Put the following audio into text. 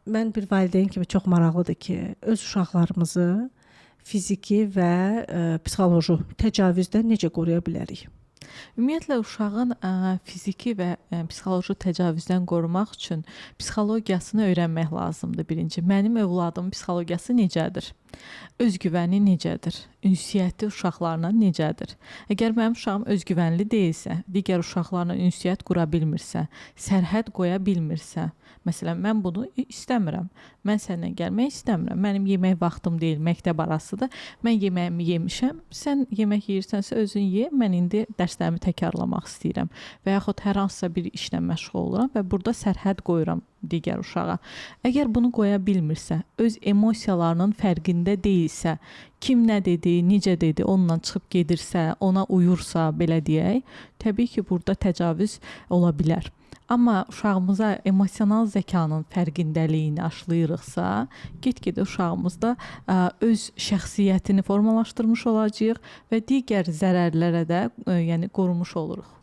Mən bir valideyn kimi çox maraqlıdır ki, öz uşaqlarımızı fiziki və psixoloji təcavüzdən necə qoruya bilərik? Ümumiyyətlə uşağın fiziki və psixoloji təcavüzdən qorumaq üçün psixologiyasını öyrənmək lazımdır birinci. Mənim övladımın psixologiyası necədir? Özgüvəni necədir? Ünsiyyəti uşaqlarla necədir? Əgər mənim uşağım özgüvənli deyilsə, digər uşaqlarla ünsiyyət qura bilmirsə, sərhəd qoya bilmirsə, məsələn, mən bunu istəmirəm. Mən səninlə gəlmək istəmirəm. Mənim yemək vaxtım deyil, məktəb arasıdır. Mən yeməyimi yemişəm. Sən yemək yeyirsənsə özün ye. Mən indi dərslərimi təkrarlamaq istəyirəm. Və yaxud hər hansısa bir işlə məşğul oluram və burada sərhəd qoyuram digər uşağa. Əgər bunu qoya bilmirsə, öz emosiyalarının fərqində deyilsə, kim nə dedi, necə dedi, onunla çıxıb gedirsə, ona uyursa, belə deyək, təbii ki, burada təcavüz ola bilər. Amma uşağımıza emosional zəkanın fərqindəliyini aşlayırıqsa, get-gedə uşağımızda öz şəxsiyyətini formalaşdırmış olacağıq və digər zərərlərə də qorumuş oluruq.